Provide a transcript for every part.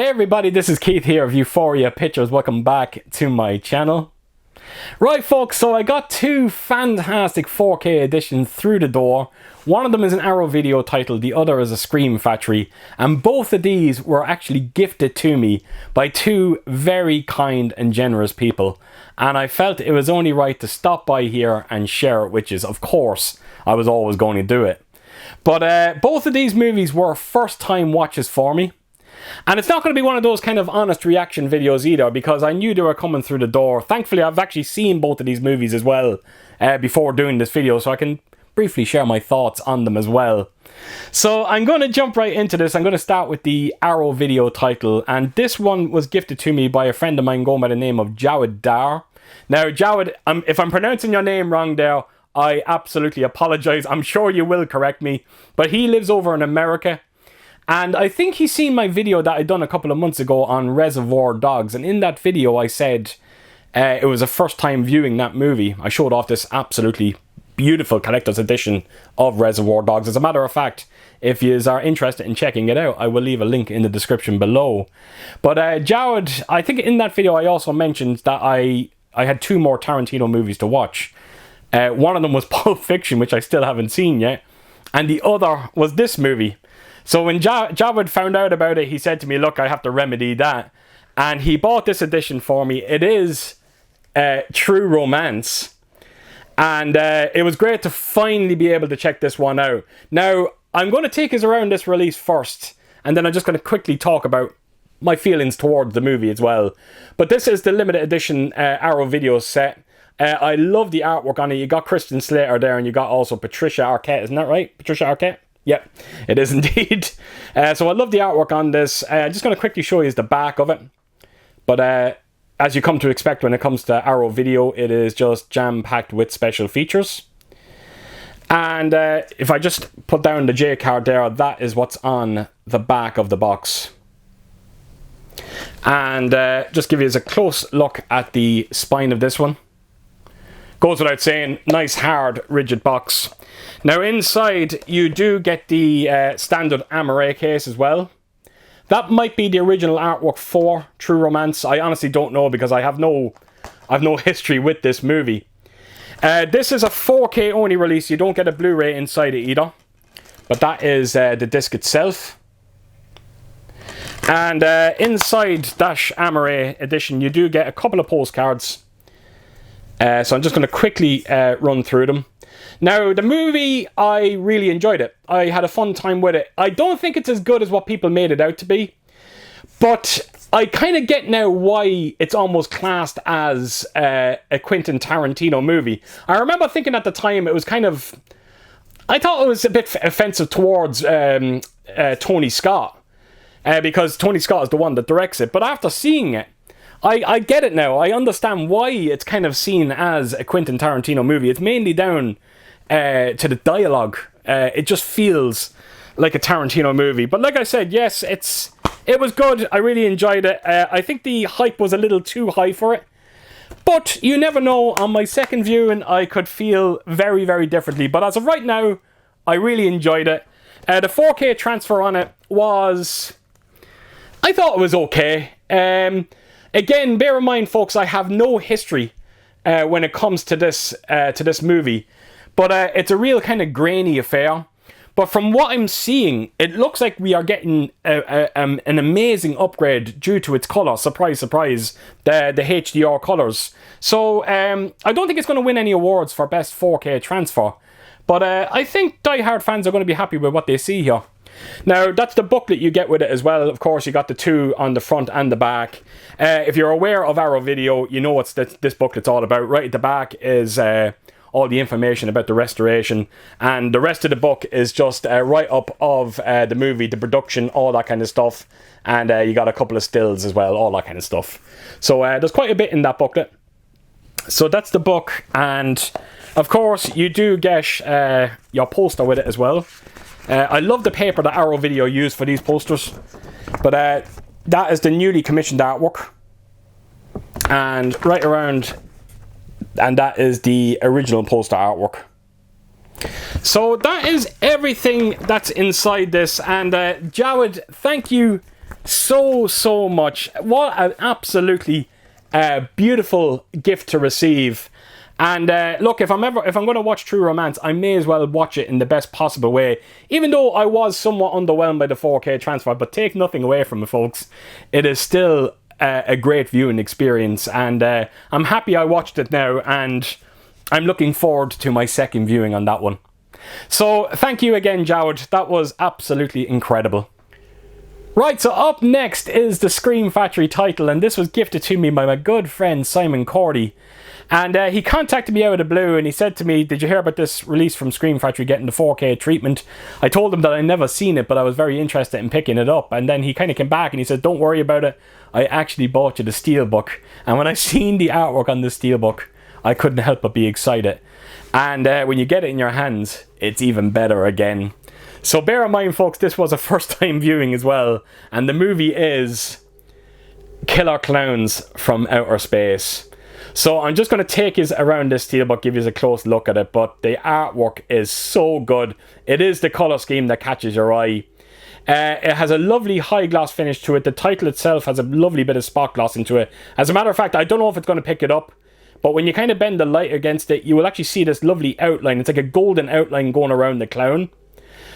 Hey everybody, this is Keith here of Euphoria Pictures. Welcome back to my channel. Right folks, so I got two fantastic 4K editions through the door. One of them is an Arrow Video title, the other is a Scream Factory. And both of these were actually gifted to me by two very kind and generous people. And I felt it was only right to stop by here and share it, which is, of course, I was always going to do it. But both of these movies were first time watches for me. And it's not going to be one of those kind of honest reaction videos either, because I knew they were coming through the door. Thankfully, I've actually seen both of these movies as well before doing this video, so I can briefly share my thoughts on them as well. So I'm going to jump right into this. I'm going to start with the Arrow Video title, and this one was gifted to me by a friend of mine going by the name of Jawad Dar. Now, Jawad, if I'm pronouncing your name wrong there, I absolutely apologize. I'm sure you will correct me, but he lives over in America. And I think he's seen my video that I done a couple of months ago on Reservoir Dogs. And in that video I said it was a first time viewing that movie. I showed off this absolutely beautiful collector's edition of Reservoir Dogs. As a matter of fact, if you are interested in checking it out, I will leave a link in the description below. But Jawad, I think in that video I also mentioned that I had two more Tarantino movies to watch. One of them was Pulp Fiction, which I still haven't seen yet. And the other was this movie. So when Jawad found out about it, he said to me, look, I have to remedy that. And he bought this edition for me. It is True Romance. And it was great to finally be able to check this one out. Now, I'm going to take us around this release first. And then I'm just going to quickly talk about my feelings towards the movie as well. But this is the limited edition Arrow Video set. I love the artwork on it. You got Christian Slater there, and you got also Patricia Arquette. Isn't that right? Patricia Arquette? Yep, it is indeed. So I love the artwork on this. I'm just going to quickly show you the back of it. But as you come to expect when it comes to Arrow Video, it is just jam-packed with special features. And if I just put down the J card there, that is what's on the back of the box. And just give you a close look at the spine of this one. Goes without saying, nice, hard, rigid box. Now inside, you do get the standard Amaray case as well. That might be the original artwork for True Romance. I honestly don't know because I've no history with this movie. This is a 4K only release. You don't get a Blu-ray inside it either. But that is the disc itself. And inside Dash Amaray edition, you do get a couple of postcards. So I'm just going to quickly run through them. Now, the movie, I really enjoyed it. I had a fun time with it. I don't think it's as good as what people made it out to be. But I kind of get now why it's almost classed as a Quentin Tarantino movie. I remember thinking at the time it was kind of... I thought it was a bit offensive towards Tony Scott. Because Tony Scott is the one that directs it. But after seeing it, I get it now. I understand why it's kind of seen as a Quentin Tarantino movie. It's mainly down to the dialogue. It just feels like a Tarantino movie. But like I said, yes, it was good. I really enjoyed it. I think the hype was a little too high for it. But you never know. On my second viewing, I could feel very, very differently. But as of right now, I really enjoyed it. The 4K transfer on it was... I thought it was okay. Again, bear in mind, folks, I have no history when it comes to this movie. But it's a real kind of grainy affair. But from what I'm seeing, it looks like we are getting an amazing upgrade due to its colour. Surprise, surprise, the HDR colours. So I don't think it's going to win any awards for Best 4K Transfer. But I think die-hard fans are going to be happy with what they see here. Now, that's the booklet you get with it as well. Of course, you got the two on the front and the back. If you're aware of Arrow Video, you know what this booklet's all about. Right at the back is all the information about the restoration. And the rest of the book is just a write-up of the movie, the production, all that kind of stuff. And you got a couple of stills as well, all that kind of stuff. So there's quite a bit in that booklet. So that's the book. And, of course, you do get your poster with it as well. I love the paper that Arrow Video used for these posters. But that is the newly commissioned artwork. And right around... And that is the original poster artwork. So that is everything that's inside this. And Jawad, thank you so much. What an absolutely beautiful gift to receive. And look, if I'm going to watch True Romance, I may as well watch it in the best possible way. Even though I was somewhat underwhelmed by the 4K transfer, but take nothing away from it, folks. It is still a great viewing experience, and I'm happy I watched it now, and I'm looking forward to my second viewing on that one. So thank you again, Jawad. That was absolutely incredible. Right, so up next is the Scream Factory title, and this was gifted to me by my good friend Simon Kardon. And he contacted me out of the blue, and he said to me, did you hear about this release from Scream Factory getting the 4K treatment? I told him that I'd never seen it, but I was very interested in picking it up. And then he kind of came back and he said, don't worry about it. I actually bought you the steelbook. And when I seen the artwork on the steelbook, I couldn't help but be excited. And when you get it in your hands, it's even better again. So bear in mind, folks, this was a first time viewing as well. And the movie is Killer Clowns from Outer Space. So I'm just going to take you around this steelbook, give you a close look at it, but the artwork is so good. It is the colour scheme that catches your eye. It has a lovely high gloss finish to it. The title itself has a lovely bit of spot gloss into it. As a matter of fact, I don't know if it's going to pick it up, but when you kind of bend the light against it, you will actually see this lovely outline. It's like a golden outline going around the clown.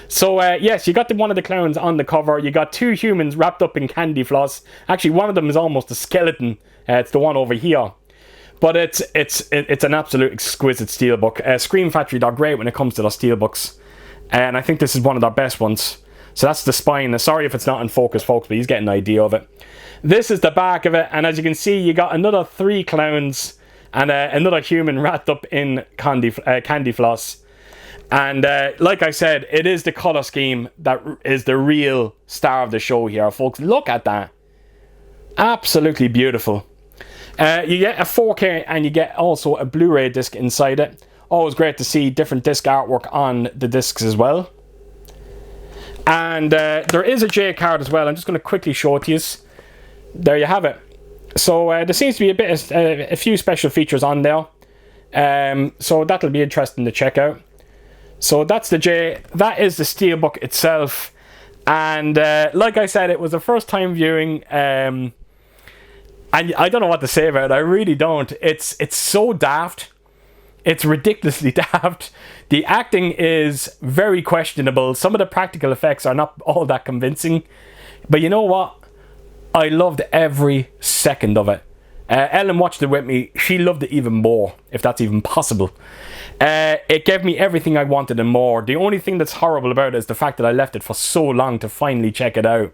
So yes, you got one of the clowns on the cover. You got two humans wrapped up in candy floss. Actually, one of them is almost a skeleton. It's the one over here. But it's an absolute exquisite steelbook. Scream Factory, they're great when it comes to their steelbooks. And I think this is one of their best ones. So that's the spine. Sorry if it's not in focus, folks, but he's getting an idea of it. This is the back of it. And as you can see, you got another 3 clowns and another human wrapped up in candy floss. And like I said, it is the colour scheme that is the real star of the show here, folks. Look at that. Absolutely beautiful. You get a 4K and you get also a Blu-ray disc inside it. Always great to see different disc artwork on the discs as well. And there is a J card as well. I'm just going to quickly show it to you. There you have it. So there seems to be a few special features on there. So that'll be interesting to check out. So that's the J. That is the steelbook itself. And like I said, it was the first time viewing. And I don't know what to say about it. I really don't. It's so daft. It's ridiculously daft. The acting is very questionable. Some of the practical effects are not all that convincing. But you know what? I loved every second of it. Ellen watched it with me. She loved it even more, if that's even possible. It gave me everything I wanted and more. The only thing that's horrible about it is the fact that I left it for so long to finally check it out.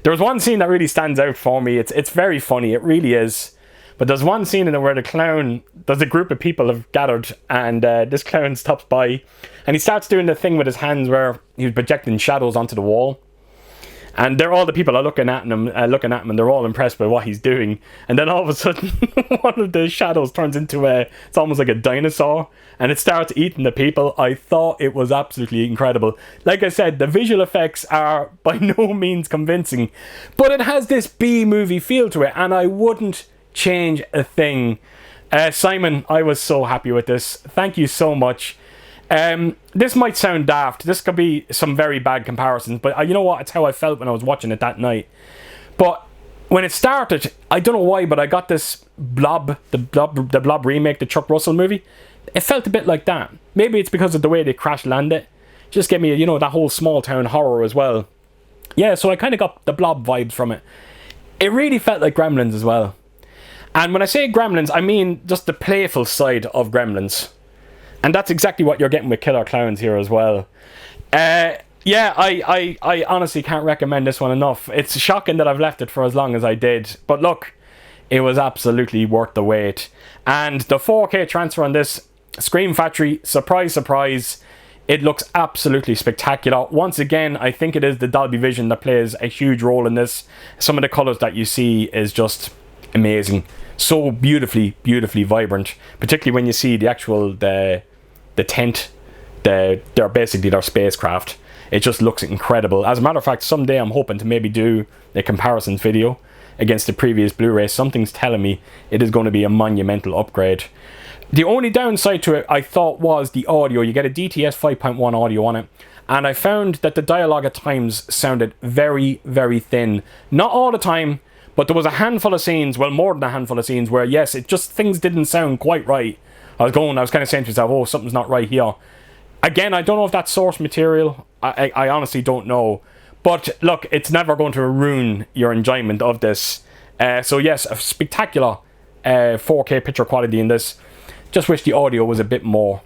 There was one scene that really stands out for me. It's very funny, it really is. But there's one scene in it where there's a group of people have gathered, and this clown stops by, and he starts doing the thing with his hands where he's projecting shadows onto the wall. And all the people are looking at him, and they're all impressed by what he's doing. And then all of a sudden, one of the shadows turns into it's almost like a dinosaur, and it starts eating the people. I thought it was absolutely incredible. Like I said, the visual effects are by no means convincing, but it has this B-movie feel to it, and I wouldn't change a thing. Simon, I was so happy with this. Thank you so much. This might sound daft. This could be some very bad comparisons, but you know what? It's how I felt when I was watching it that night. But when it started, I don't know why, but I got this the Blob remake, the Chuck Russell movie. It felt a bit like that. Maybe it's because of the way they crash landed. Just gave me, that whole small town horror as well. Yeah, so I kind of got the Blob vibes from it. It really felt like Gremlins as well. And when I say Gremlins, I mean just the playful side of Gremlins. And that's exactly what you're getting with Killer Clowns here as well. Yeah, I honestly can't recommend this one enough. It's shocking that I've left it for as long as I did. But look, it was absolutely worth the wait. And the 4K transfer on this, Scream Factory, surprise, surprise, it looks absolutely spectacular. Once again, I think it is the Dolby Vision that plays a huge role in this. Some of the colours that you see is just amazing. So beautifully, beautifully vibrant. Particularly when you see the actual... the tent, they're basically their spacecraft. It just looks incredible. As a matter of fact, someday I'm hoping to maybe do a comparison video against the previous Blu-ray. Something's telling me it is going to be a monumental upgrade. The only downside to it, I thought, was the audio. You get a DTS 5.1 audio on it, and I found that the dialogue at times sounded very, very thin. Not all the time, but there was a handful of scenes, well, more than a handful of scenes, where yes, it just, things didn't sound quite right. I was kind of saying to myself, oh, something's not right here. Again, I don't know if that's source material. I honestly don't know. But look, it's never going to ruin your enjoyment of this. So yes, a spectacular 4K picture quality in this. Just wish the audio was a bit more.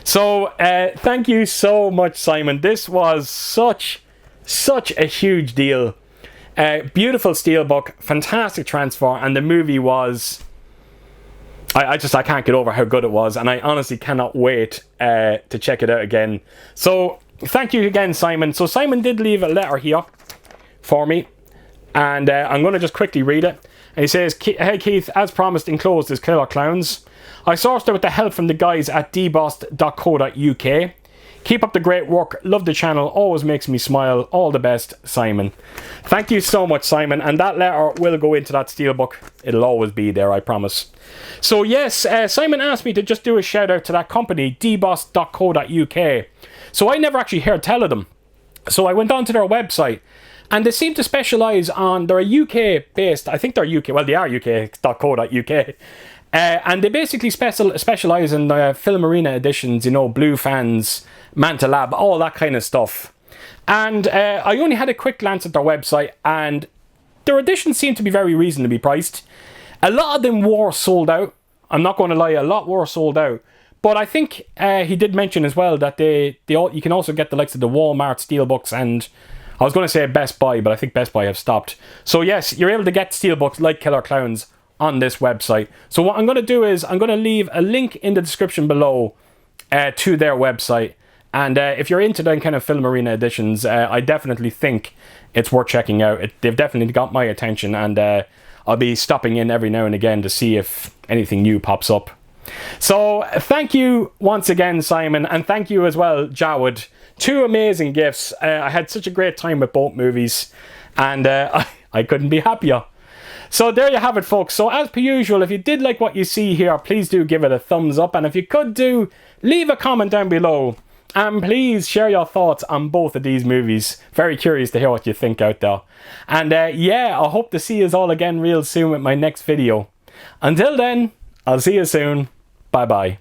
So thank you so much, Simon. This was such a huge deal. Beautiful steelbook, fantastic transfer, and the movie was... I can't get over how good it was, and I honestly cannot wait to check it out again. So thank you again, Simon. So Simon did leave a letter here for me, and I'm going to just quickly read it. And he says, "Hey Keith, as promised, enclosed is Killer Clowns. I sourced it with the help from the guys at dbossed.co.uk. Keep up the great work. Love the channel. Always makes me smile. All the best, Simon." Thank you so much, Simon. And that letter will go into that steelbook. It'll always be there, I promise. So yes, Simon asked me to just do a shout out to that company, dbossed.co.uk. So I never actually heard tell of them. So I went on to their website, and they seem to specialise on... They're a UK based... I think they're UK... Well, they are UK.co.uk. And they basically specialise in Film Arena editions, you know, Blue Fans, Manta Lab, all that kind of stuff. And I only had a quick glance at their website, and their editions seem to be very reasonably priced. A lot of them were sold out. I'm not going to lie, a lot were sold out. But I think he did mention as well that you can also get the likes of the Walmart Steelbooks, and I was going to say Best Buy, but I think Best Buy have stopped. So yes, you're able to get Steelbooks like Killer Clowns on this website. So what I'm going to do is I'm going to leave a link in the description below to their website. And if you're into them kind of Film Arena editions, I definitely think it's worth checking out. They've definitely got my attention, and I'll be stopping in every now and again to see if anything new pops up. So thank you once again, Simon, and thank you as well, Jawad. Two amazing gifts. I had such a great time with both movies, and I couldn't be happier. So there you have it, folks. So as per usual, if you did like what you see here, please do give it a thumbs up, and if you could do, leave a comment down below, and please share your thoughts on both of these movies. Very curious to hear what you think out there. And yeah, I hope to see you all again real soon with my next video. Until then, I'll see you soon. Bye bye.